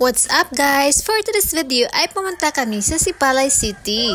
What's up guys? For today's video ay pumunta kami sa Sipalay City.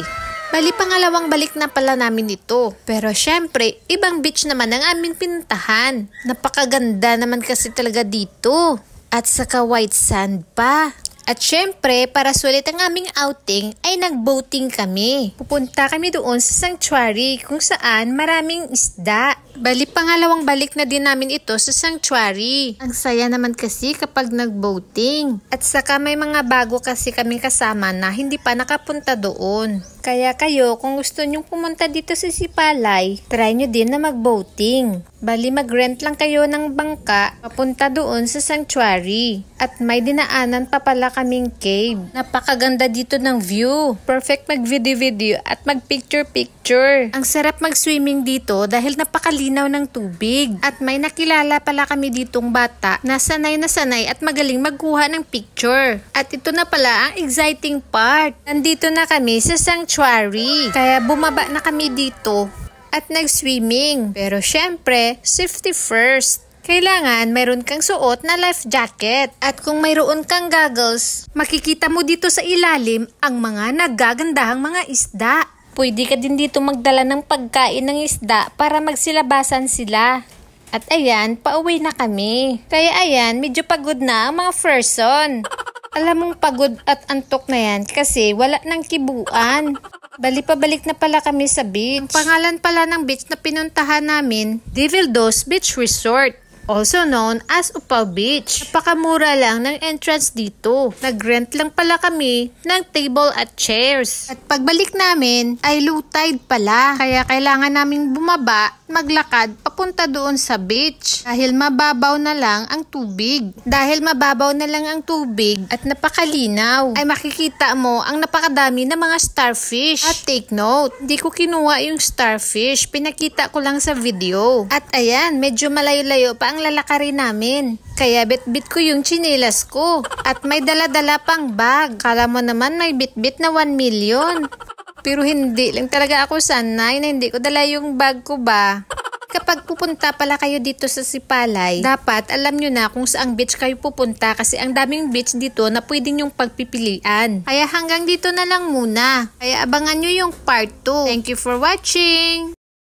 Bali pangalawang balik na pala namin ito. Pero syempre, ibang beach naman ang aming pinuntahan. Napakaganda naman kasi talaga dito. At saka white sand pa. At syempre, para sulit ang aming outing ay nag-boating kami. Pupunta kami doon sa sanctuary kung saan maraming isda. Bali pangalawang balik na din namin ito sa sanctuary. Ang saya naman kasi kapag nag-boating. At saka may mga bago kasi kaming kasama na hindi pa nakapunta doon. Kaya kayo, kung gusto nyong pumunta dito sa Sipalay, try nyo din na mag-boating. Bali mag-rent lang kayo ng bangka papunta doon sa sanctuary. At may dinaanan pa pala kaming cave. Napakaganda dito ng view. Perfect mag-video-video at mag-picture-picture. Ang sarap mag-swimming dito dahil napakalinaw ng tubig. At may nakilala pala kami ditong bata na sanay at magaling magkuha ng picture. At ito na pala ang exciting part. Nandito na kami sa sanctuary. Kaya bumaba na kami dito at nag-swimming. Pero syempre, safety first. Kailangan mayroon kang suot na life jacket. At kung mayroon kang goggles, makikita mo dito sa ilalim ang mga naggagandahang mga isda. Pwede ka din dito magdala ng pagkain ng isda para magsilabasan sila. At ayan, pauwi na kami. Kaya ayan, medyo pagod na ang mga person. Alam mong pagod at antok na yan kasi wala nang kibuan. Bali pabalik na pala kami sa beach. Ang pangalan pala ng beach na pinuntahan namin, Devil Dos Beach Resort. Also known as Upaw Beach. Napakamura lang ng entrance dito. Nag-rent lang pala kami ng table at chairs. At pagbalik namin ay low tide pala. Kaya kailangan naming bumaba, maglakad papunta doon sa beach. Dahil mababaw na lang ang tubig. At napakalinaw, ay makikita mo ang napakadami na mga starfish. At take note, hindi ko kinuha yung starfish. Pinakita ko lang sa video. At ayan, medyo malayo-layo pa ang lalakarin namin. Kaya bit-bit ko yung tsinelas ko. At may dala-dala pang bag. Kala mo naman may bit-bit na 1 million. Pero hindi lang talaga ako sanay na hindi ko dala yung bag ko ba. Kapag pupunta pala kayo dito sa Sipalay, dapat alam nyo na kung saang beach kayo pupunta kasi ang daming beach dito na pwede nyong pagpipilian. Kaya hanggang dito na lang muna. Kaya abangan nyo yung part 2. Thank you for watching!